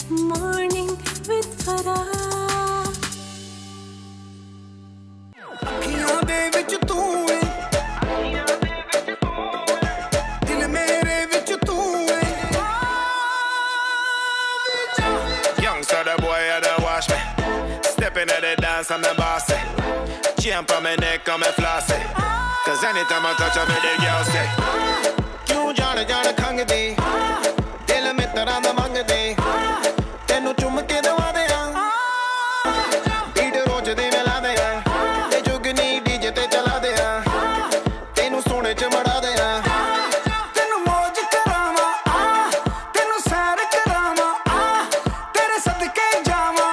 Morning with Farah. Stepping at the dance, I'm the boss. Champ on my neck, I'm a flossy. Cause anytime I touch, I make the girl say, क्यों जाने जाने खंग दी, दिल में तरह दा मंग दी, तेनू चुम के दवा दे बीट रोज दे मिला दे ते जुगनी डीजे ते चला दे तेनू सोने च मड़ा दे तेनू मौज करावा तेनू सैर करावा तेरे सदके जावा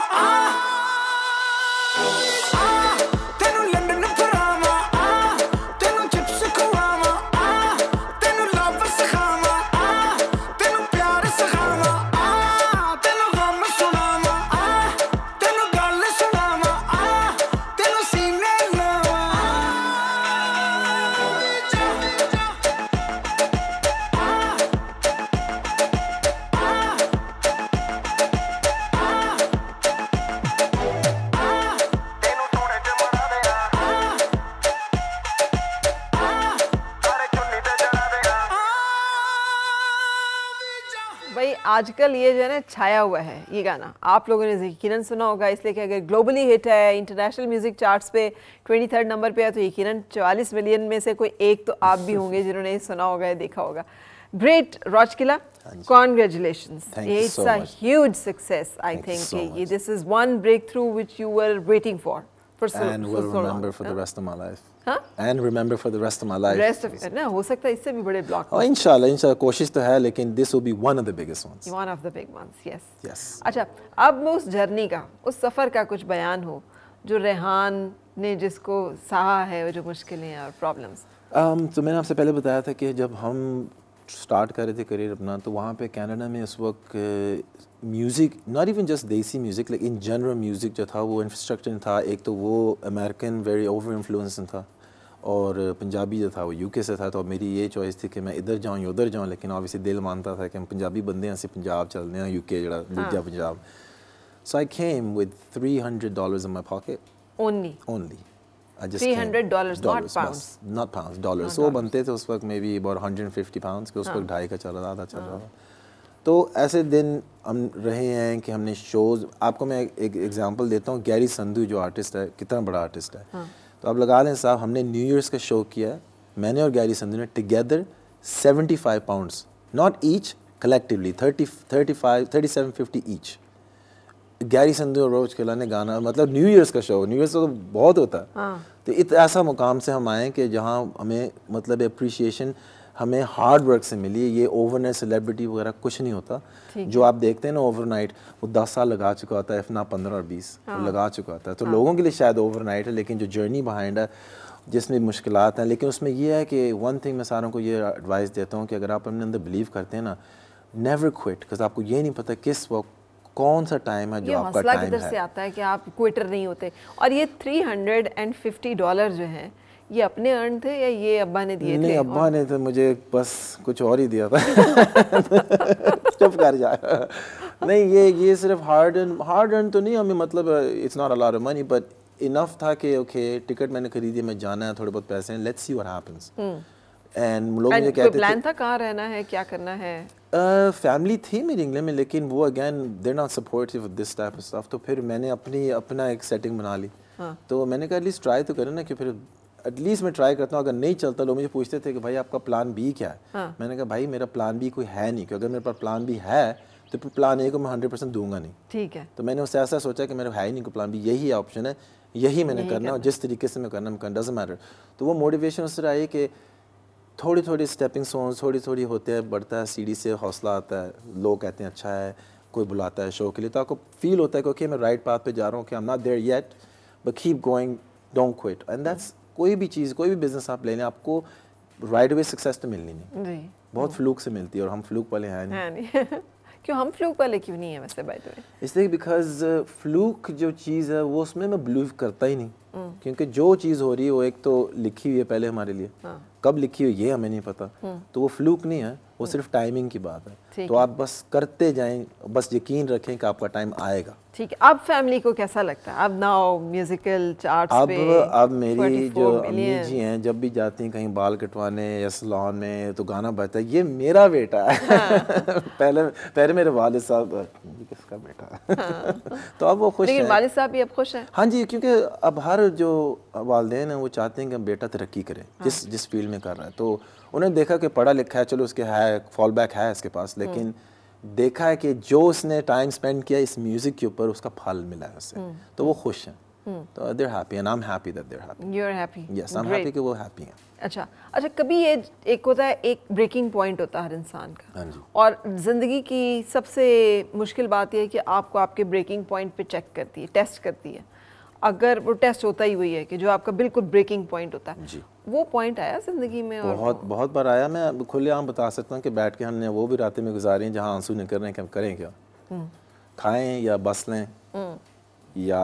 तेनू लंदन फरावा तेनू चिप्स खुआवा तेनू लव सिखावा तेनू प्यार सिखावा तेनू गम सुनावा तेनू गल सुनावा तेनू सीने लावा भाई आजकल ये जो है ना छाया हुआ है ये गाना, आप लोगों ने यकीनन सुना होगा, इसलिए कि अगर ग्लोबली हिट है, इंटरनेशनल म्यूजिक चार्ट्स पे 23rd नंबर पे है, तो यकीनन 44 मिलियन में से कोई एक तो आप भी होंगे जिन्होंने ये सुना होगा, देखा होगा। ग्रेट रोजकिला, congratulations, it's a huge success. I think this is one breakthrough which you were waiting for so and will remember for the rest of my life. And remember for the rest of my life. Rest of it, ना हो सकता है इससे भी बड़े block. Oh, इंशाल्लाह कोशिश तो है, लेकिन this will be one of the biggest ones. One of the big ones, yes. Yes. अच्छा, अब उस जर्नी का, उस सफ़र का कुछ बयान हो जो रेहान ने जिसको सहा है, वो जो मुश्किलें और प्रॉब्लम्स। तो मैंने आपसे पहले बताया था कि जब हम स्टार्ट कर रहे थे करियर अपना, तो वहाँ पे कनाडा में उस वक्त म्यूज़िक, नॉट इवन जस्ट देसी म्यूज़िक, लेकिन इन जनरल म्यूज़िक जो था वो इंफ्रास्ट्रक्चर था, एक तो वो अमेरिकन वेरी ओवर इन्फ्लुएंस था, और पंजाबी जो था वो यूके से था। तो मेरी ये चॉइस थी कि मैं इधर जाऊँ या उधर जाऊँ, लेकिन ऑब्वियसली दिल मानता था कि हम पंजाबी बंदे हैं, से पंजाब चलते हैं, यूके जड़ा दूजा पंजाब। सो आई came with $300 in my pocket. Only. I just $300, not pounds. Not pounds, dollars. So बनते थे उस वक्त maybe about 150 pounds, कि उस वक्त 2.5 का चल रहा था, चल रहा था। तो ऐसे दिन हम रहे हैं कि हमने शोज़, आपको मैं एक एग्जांपल देता हूँ, गैरी संधू जो आर्टिस्ट है, कितना बड़ा आर्टिस्ट है। तो आप लगा लें साहब, हमने न्यू ईयर्स का शो किया, मैंने और गैरी संधू ने together 75 pounds, not each, collectively 3750 each। Gary Sandhu और रोजकिला ने गाना, मतलब न्यू ईयर्स का शो, न्यू ईयर्स तो बहुत होता है। तो इत ऐसा मुकाम से हम आए कि जहाँ हमें मतलब अप्रिशिएशन हमें हार्ड वर्क से मिली। ये ओवरनाइट सेलिब्रिटी वगैरह कुछ नहीं होता, जो आप देखते हैं ना ओवरनाइट, वो 10 साल लगा चुका होता है, इफ ना 15 और 20 वो लगा चुका होता है। तो लोगों के लिए शायद ओवरनाइट है, लेकिन जो जर्नी बिहाइंड है जिसमें मुश्किलात हैं, लेकिन उसमें ये है कि वन थिंग मैं सारों को ये एडवाइस देता हूँ कि अगर आप अपने अंदर बिलीव करते हैं ना, नेवर क्विट, बिकॉज आपको ये नहीं पता किस वक्त कौन सा टाइम है जो आपका टाइम है। किधर से आता है कि आप क्विटर नहीं होते। और ये $350 जो हैं, ये अपने अर्न थे या ये अब्बा ने दिए थे? नहीं, अब्बा ने तो मुझे बस कुछ और ही दिया था। चुप कर जा। नहीं, ये सिर्फ हार्ड अर्न तो नहीं, हमें मतलब it's not a lot of money, but enough था कि ओके टिकट मैंने खरीदी, मैं जाना है, थोड़े बहुत पैसे हैं, let's see what happens. And लोग मुझे कहते थे, प्लान था कहाँ रहना है, क्या करना है? फैमिली थी मेरी इंग्लैंड में, लेकिन वो again they are not supportive of this type of stuff. तो फिर मैंने अपना एक सेटिंग बना ली। तो मैंने कहा एटलीस्ट ट्राई तो करें ना, कि फिर एटलीस्ट मैं ट्राई करता हूँ, अगर नहीं चलता। लोग मुझे पूछते थे कि भाई आपका प्लान बी क्या है? मैंने कहा भाई मेरा प्लान बी कोई है नहीं, क्योंकि अगर मेरे पास प्लान बी है तो फिर प्लान ए को मैं 100% दूंगा नहीं। ठीक है। तो मैंने उससे ऐसा सोचा कि मेरा है ही नहीं कोई प्लान बी, यही ऑप्शन है, यही मैंने करना, और जिस तरीके से मैं करना डजंट मैटर। तो वो मोटिवेशन उससे आई कि थोड़ी थोड़ी स्टेपिंग स्टोन्स थोड़ी होते हैं, बढ़ता है, सीढ़ी से हौसला आता है, लोग कहते हैं अच्छा है, कोई बुलाता है शो के लिए, तो आपको फील होता है कि ओके मैं राइट पाथ पे जा रहा हूँ, कि I am not there yet but keep going, don't quit. And that's, कोई भी चीज़, कोई भी बिजनेस आप ले लें, आपको राइट अवे सक्सेस तो मिलनी नहीं, बहुत फ्लूक से मिलती है, और हम फ्लूक वाले हैं नहीं। क्यों हम फ्लूक वाले क्यों नहीं है वैसे बाय द वे? इसलिए बिकॉज फ्लूक जो चीज़ है वो उसमें मैं बिलीव करता ही नहीं, क्योंकि जो चीज़ हो रही है वो एक तो लिखी हुई है पहले हमारे लिए, कब लिखी हुई ये हमें नहीं पता, तो वो फ्लूक नहीं है, वो सिर्फ टाइमिंग की बात है। ठीक तो आप बस करते जाएं, बस यकीन रखें कि आपका टाइम आएगा। ठीक है। अब फैमिली को कैसा लगता है? अब नाउ म्यूजिकल चार्ट्स पे अब मेरी जो 44 अम्मी मिलियन। जी हैं, जब भी जाती हैं कहीं बाल कटवाने या सैलून में, तो गाना बजता है, ये मेरा बेटा है। हाँ। पहले मेरे वालिद साहब, ये किसका बेटा है? हाँ। तो अब वो खुश हैं। लेकिन वालिद साहब भी अब खुश हैं? हाँ जी, क्योंकि अब हर जो वालिदैन हैं वो चाहते हैं कि बेटा तरक्की करे, जिस फील्ड में कर रहा है। तो उन्हें देखा कि पढ़ा लिखा है, चलो उसके है फॉल बैक है इसके पास, लेकिन देखा है कि जो उसने टाइम स्पेंड किया इस म्यूजिक के ऊपर उसका फल मिला है उससे, तो वो खुश हैं। तो they're happy and I am happy that they're happy. You are happy? Yes, I am happy कि वो हैप्पी हैं। अच्छा, कभी ये एक होता है, एक ब्रेकिंग पॉइंट होता है हर इंसान का। हाँ जी। और ज़िंदगी की सबसे मुश्किल बात यह है कि आपको आपके ब्रेकिंग पॉइंट पे चेक करती है, टेस्ट करती है। अगर वो टेस्ट होता ही वही है कि जो आपका बिल्कुल ब्रेकिंग पॉइंट होता है जी। वो पॉइंट आया ज़िंदगी में? बहुत बार आया। मैं खुलेआम बता सकता हूँ कि बैठ के हमने वो भी रातें में गुजारी हैं जहाँ आंसू निकल रहे हैं कि हम करें क्या, खाएं या बस लें या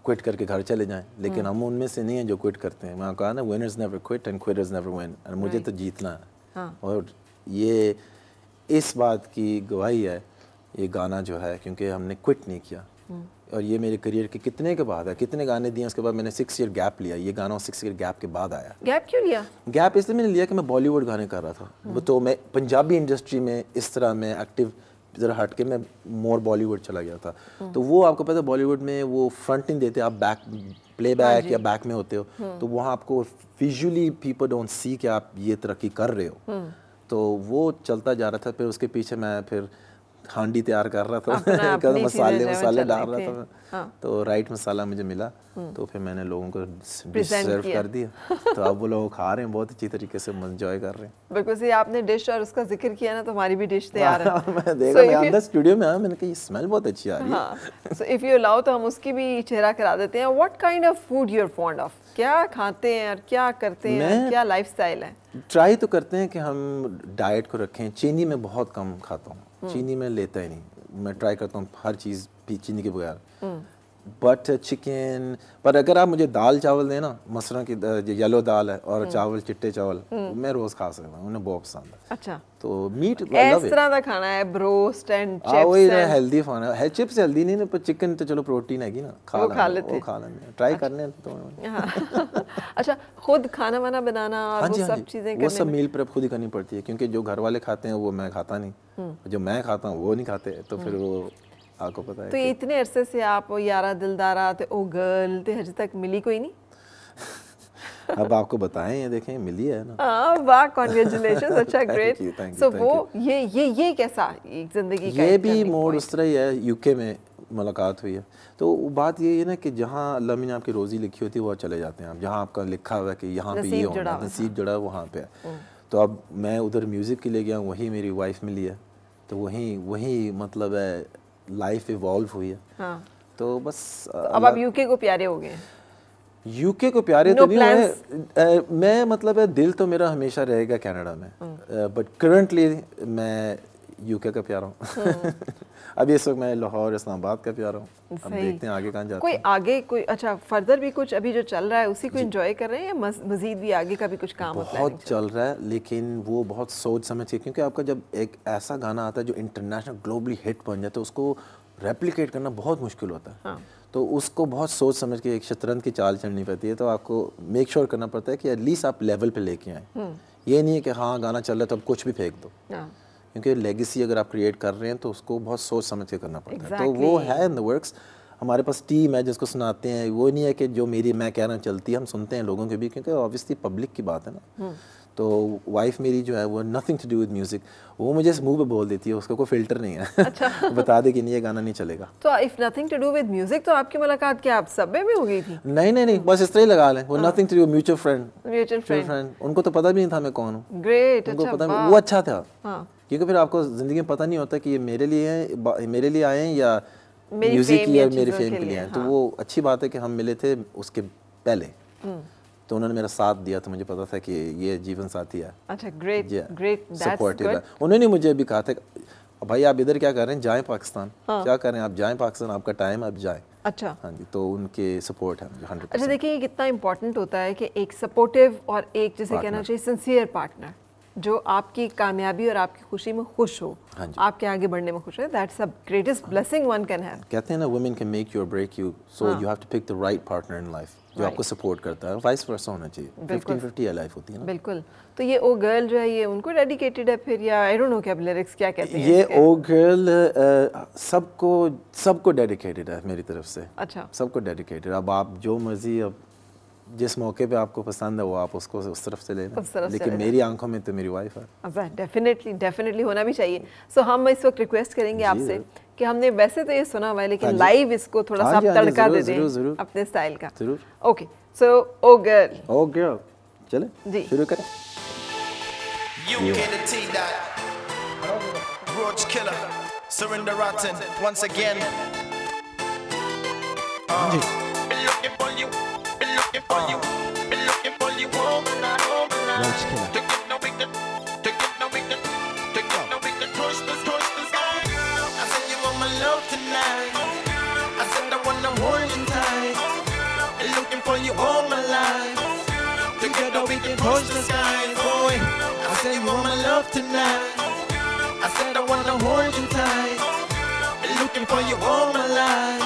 क्विट करके घर चले जाएं। लेकिन हम उनमें से नहीं हैं जो क्विट करते हैं। मैं कहा ना, winners never quit and quitters never win. और मुझे तो जीतना है। हाँ। और ये इस बात की गवाही है ये गाना जो है, क्योंकि हमने क्विट नहीं किया। और ये मेरे करियर के कितने के बाद है, कितने गाने दिए, उसके बाद मैंने 6 ईयर गैप लिया। ये गाना 6 ईयर गैप के बाद आया। गैप क्यों लिया? गैप इसलिए मैंने लिया कि मैं बॉलीवुड गाने कर रहा था। तो मैं पंजाबी इंडस्ट्री में इस तरह में एक्टिव ज़रा हट के मैं मोर बॉलीवुड चला गया था। तो वो आपको पता है बॉलीवुड में वो फ्रंट नहीं देते, आप बैक प्ले बैक या बैक में होते हो, तो वहाँ आपको विजुअली पीपल डोंट सी कि आप ये तरक्की कर रहे हो। तो वो चलता जा रहा था। फिर उसके पीछे मैं फिर हांडी तैयार कर रहा था, मसाले डाल रहा था। हाँ। तो राइट मसाला मुझे मिला, तो फिर मैंने लोगों को डिश सर्व कर दिया। तो अब वो लोग खा रहे हैं, बहुत अच्छी तरीके से एंजॉय कर रहे हैं। बिल्कुल सही। आपने डिश और उसका जिक्र किया ना, तो हमारी भी डिश तैयार है। मैं देखा, मैं अंदर स्टूडियो में आया, मैंने कहा ये स्मेल बहुत अच्छी आ रही है। हाँ। सो इफ यू अलाउ तो हम उसकी भी चेहरा करा देते हैं। What kind of food you are fond of? क्या खाते हैं और क्या करते हैं, क्या लाइफस्टाइल है? ट्राई तो करते हैं कि हम डाइट को रखें। चीनी में बहुत कम खाता हूँ, चीनी में लेता ही नहीं। मैं ट्राई करता हूँ हर चीज़ भी चीनी के बगैर। बट चिकन, पर अगर आप मुझे दाल चावल दें ना, मसरा की जो येलो दाल है और चावल चिट्टे चावल, मैं रोज़ खा सकता हूँ, उन्हें बहुत पसंद है। अच्छा। तो मीट इस तरह का खाना है, ब्रोस्ट एंड चिप्स। वही हेल्दी खाना है। चिप्स हेल्दी नहीं, पर चिकन तो चलो प्रोटीन है ना, खा लेते, ट्राई करने तो। अच्छा, खुद खाना वाना बनाना और वो सब चीज़ें करने, वो सब मील प्रेप खुद ही करनी पड़ती है, क्योंकि जो घर वाले खाते हैं वो मैं खाता नहीं, जो मैं खाता हूँ वो नहीं खाते। तो फिर वो आपको पता है। तो ये इतने अरसे से आप यारा दिलदारा ते ओ गर्ल ते हज तक मिली कोई नहीं? अब आपको बताएं, ये देखें मिली है ना। वाह, कांग्रेचुलेशंस। अच्छा, ग्रेट। सो वो ये कैसा एक जिंदगी का? ये भी मोड़ उस तरह ही है। यूके में मुलाकात हुई है। तो बात ये है ना कि जहाँ अल्लाह ने आपकी रोज़ी लिखी होती है वो चले जाते हैं आप, जहाँ आपका लिखा हुआ है कि यहाँ पे ये होना, नसीब जुड़ा है वहाँ पे है। तो अब मैं उधर म्यूज़िक के लिए गया, वही मेरी वाइफ मिली है। तो वही मतलब है, लाइफ इवॉल्व हुई है। हाँ। तो बस अब आप यूके को प्यारे हो गए? यूके को प्यारे तो नहीं हुए। मैं मतलब है, दिल तो मेरा हमेशा रहेगा कनाडा में, बट करंटली मैं यूके का प्यारा हूँ। अभी इस वक्त मैं लाहौर इस्लामाबाद का प्यारा हूँ। अब देखते हैं आगे कहाँ जाते हैं। कोई आगे कोई अच्छा फर्दर भी कुछ अभी जो चल रहा है उसी को एंजॉय कर रहे हैं, या मजीद भी आगे का भी कुछ काम? बहुत चल रहा है, लेकिन वो बहुत सोच समझ के, क्योंकि आपका जब एक ऐसा गाना आता है जो इंटरनेशनल ग्लोबली हिट बन जाए तो उसको रेप्लिकेट करना बहुत मुश्किल होता है। हाँ। तो उसको बहुत सोच समझ के एक शतरंज की चाल चलनी पड़ती है। तो आपको मेक श्योर करना पड़ता है कि एटलीस्ट आप लेवल पे लेके आए। ये नहीं है कि हाँ गाना चल रहा है तो अब कुछ भी फेंक दो, क्योंकि लेगेसी अगर आप क्रिएट कर रहे हैं तो उसको बहुत सोच समझ के करना पड़ता है। तो वो है इन द वर्क्स। हमारे पास टीम है जिसको सुनाते हैं। वो नहीं है कि जो मैं कह रहा हूँ चलती है, हम सुनते हैं लोगों के भी, क्योंकि ऑब्वियसली पब्लिक की बात है ना। तो वाइफ मेरी जो है वो nothing to do with music, वो मुझे मुंह पे बोल देती है, उसका कोई फिल्टर नहीं है। अच्छा। बता दे कि नहीं ये गाना नहीं चलेगा। तो if nothing to do with music, तो आपकी मुलाकात क्या आप सबवे में हो गई थी? नहीं, बस इस तरह ही लगा लें। वो nothing to do, mutual friend. उनको तो पता भी नहीं था मैं कौन हूँ। ग्रेट। उनको पता, वो अच्छा था। क्योंकि फिर आपको जिंदगी में पता नहीं होता कि ये मेरे लिए आए हैं या म्यूजिक की या मेरे फेम के लिए आए। तो वो अच्छी बात है कि हम मिले थे उसके पहले, तो उन्होंने मेरा साथ दिया, तो मुझे पता था कि ये जीवन साथी है। अच्छा, ग्रेट, सपोर्टिव है। उन्होंने मुझे भी कहा था भाई आप इधर क्या कर रहे हैं, जाएं पाकिस्तान। क्या कर रहे हैं आप, जाएं पाकिस्तान, आपका टाइम, आप जाएं। अच्छा। हाँ जी, तो उनके सपोर्ट है 100%। अच्छा, देखिए ये कितना इंपॉर्टेंट होता है कि एक सपोर्टिव और एक जैसे कहना चाहिए सिंसियर पार्टनर। जो आपकी कामयाबी और आपकी खुशी में खुश हो, हाँ जी। आपके आगे बढ़ने में खुश हो, that's the greatest blessing one can have. कहते हैं ना women can make you or break you, so you have to pick the right partner in life जो आपको सपोर्ट करता है, वाइस वर्सा होना चाहिए। 50-50 लाइफ होती है ना। बिल्कुल। तो ये ओ गर्ल जो है ये उनको डेडिकेटेड है फिर, या आई डोंट नो क्या लिरिक्स क्या कहते हैं ये ओ गर्ल सबको डेडिकेटेड है मेरी तरफ से। अच्छा, सबको डेडिकेटेड। अब आप जो मर्जी, अब जिस मौके पे आपको पसंद है वो आप उसको उस तरफ से लेना, लेकिन मेरी आंखों में तो मेरी वाइफ है। डेफिनेटली होना भी चाहिए। सो हम इस वक्त रिक्वेस्ट करेंगे आपसे कि हमने वैसे तो ये सुना हुआ है लेकिन लाइव इसको थोड़ा सा तड़का दे दें अपने स्टाइल का। जरूर। ओके, सो ओ गर्ल चले जी, शुरू करें। UK the T-Dot, Roach Killer, Surrender Rotten, once again. Been looking for you, been looking for you, been looking for you all night, Roach Killer. To get no bigger, to get no bigger, to get no bigger, touch the sky. I said you want my love tonight. I said I wanna hold you tight. Been looking for you all my life. Together we can touch the sky, boy. I said you want my love tonight. I said I wanna hold you tight. Been looking for you all my life.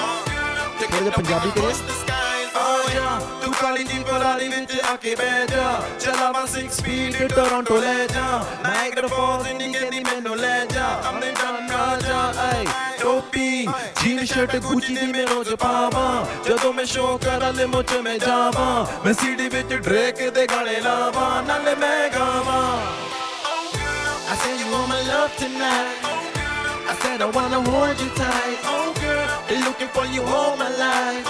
Together we can touch the sky, boy. तू Kali ji Ferrari विच आके बैठ जा, चला वा 6 feet Toronto ले जा, Niagara Falls India दी मैनू ले जा, हमने जाना जा, ऐ टोपी जीन शर्ट गुची दी मैं रोज पावा, जदों मैं शो करा ले मुझ में जावा, मैं सीडी विच ड्रेक दे गाने लावा, नाले मैं गावा। I said you want my love tonight. I said I wanna hold you tight. Oh girl, been looking for you all my life.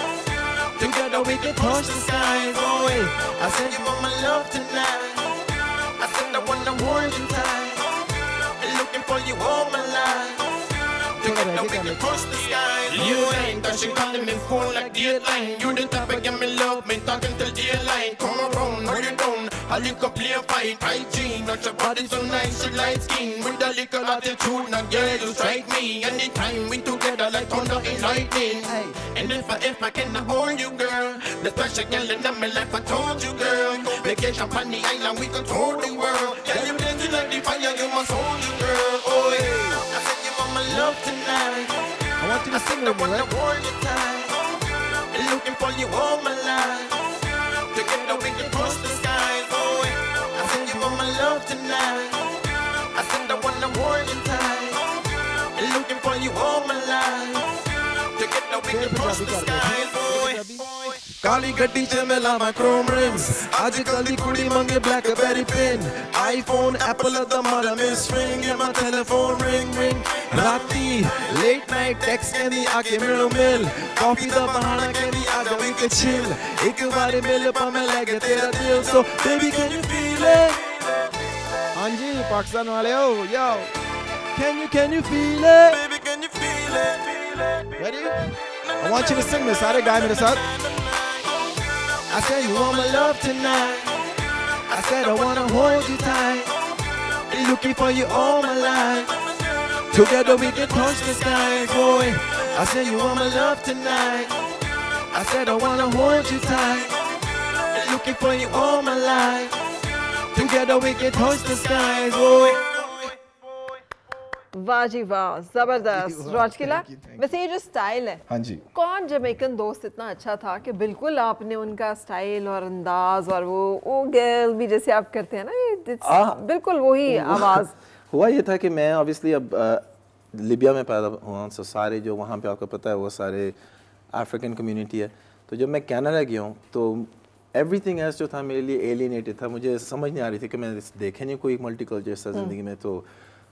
Together we can touch the sky, boy. I said you want my love tonight. I said I wanna hold you tight. Been looking for you all my life. Together we can touch the sky, boy. You ain't that she calling me phone like Deadline. You the type of get me love me talking till daylight. Come around, no you don't. I link up play a fight, hygiene. Not your body so nice, your light skin. With a little attitude, now girl you strike me. Anytime we together like thunder and lightning. And if I cannot hold you, girl, the special girl in my life, I told you, girl. Vacation on the island, we could tour the world. Yeah, you dancing like the fire, you must hold you, girl. Oh yeah, I said you want my love tonight. I want you to sing with me, right? I hold you tight. Been looking for you all my life. Together we can cross the skies, boy. I said you want my love tonight. I said I wanna hold you tight. Been looking for you all my life. Together we can cross the skies, boy. काली गड्डी च मैं लावा Chrome RIMS, आजकल दी कुड़ी मंगे blackberry pin, iPhone Apple दा मारा miss ring, या my telephone ring ring, राती लेट नाइट टेक्स्ट कहनी आके मिलो मिल, कॉफी दा बहाना कहनी आजा वी के चिल, एक बार मिल पा मैं लगे तेरा दिल, so baby can you feel it? हाँ जी पाकिस्तान वाले हो, यो can you feel it? Baby can you feel it? Ready? I want you to sing this, सारे गाए मेरे साथ. I said you want my love tonight. I said I wanna hold you tight. Been looking for you all my life. Together we can touch the sky, boy. I said you want my love tonight. I said I wanna hold you tight. Been looking for you all my life. Together we can touch the sky, boy. वाह जी वाह, जबरदस्त roach किला। वैसे ये जो style है, हाँ जी, कौन Jamaican दोस्त इतना अच्छा था कि बिल्कुल आपने उनका स्टाइल और अंदाज और वो गर्ल भी जैसे आप करते हैं ना, बिल्कुल वही आवाज़। हुआ ये था कि मैं ऑब्वियसली अब लिबिया में पैदा हुआ, तो सारे जो वहाँ पे आपको पता है वो सारे अफ्रीकन कम्युनिटी है, तो जब मैं कनाडा गया हूँ तो एवरीथिंग एल्स जो था मेरे लिए एलिनेटेड था, मुझे समझ नहीं आ रही थी कि मैं देखे नहीं कोई मल्टीकल्चर ज़िंदगी में, तो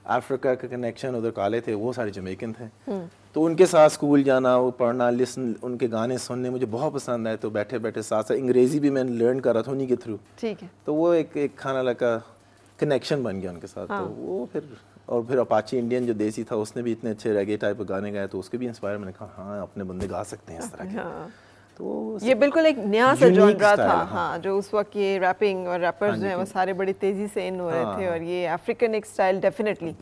अफ्रीका का कनेक्शन उधर काले थे, वो सारे जमैकन थे, तो उनके साथ स्कूल जाना, वो पढ़ना, लिसन, उनके गाने सुनने मुझे बहुत पसंद आए, तो बैठे बैठे साथ साथ अंग्रेज़ी भी मैं लर्न कर रहा था उन्हीं के थ्रू, ठीक है, तो वो एक खाना लगा कनेक्शन बन गया उनके साथ। हाँ। तो वो फिर अपाची इंडियन जो देसी था उसने भी इतने अच्छे रेगे टाइप के गाने गाए, तो उसके भी इंस्पायर, मैंने कहा हाँ अपने बंदे गा सकते हैं इस तरह के। हाँ। तो ये बिल्कुल एक नया सा जॉनरा था। हाँ, जो उस वक्त ये रैपिंग और रैपर्स जो हैं वो सारे बड़ी तेजी से इन हो रहे थे, और ये अफ्रीकन एक स्टाइल डेफिनेटली,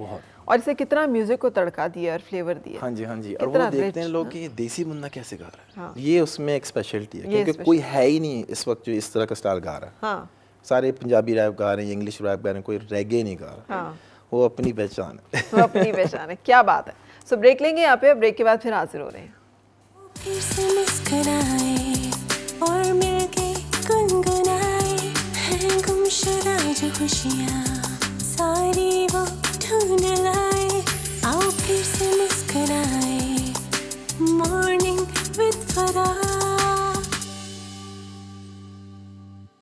और इसे कितना म्यूजिक को तड़का दिया और फ्लेवर दिया। हाँ जी, हाँ जी, और वो देखते हैं लोग कि ये देसी बंदा कैसे गा रहा है। हाँ। ये उसमें एक स्पेशलिटी है, क्योंकि कोई है ही नहीं इस वक्त जो इस तरह का स्टाइल गा रहा है। हाँ। सारे पंजाबी रैप गा रहे हैं, इंग्लिश रैप गा रहे हैं, कोई रेगे नहीं गा रहा। हाँ, वो अपनी पहचान है। वो अपनी पहचान है। क्या बात है। सो ब्रेक लेंगे यहाँ पे, ब्रेक के बाद फिर हाजिर हो रहे हैं। फिर से मुस्कुराए और मिलके गुनगुनाए हैं गुमशुदा जो खुशियाँ सारी वो ढूंढ लाए। आओ फिर से मुस्कुराए, मॉर्निंग विद फराह।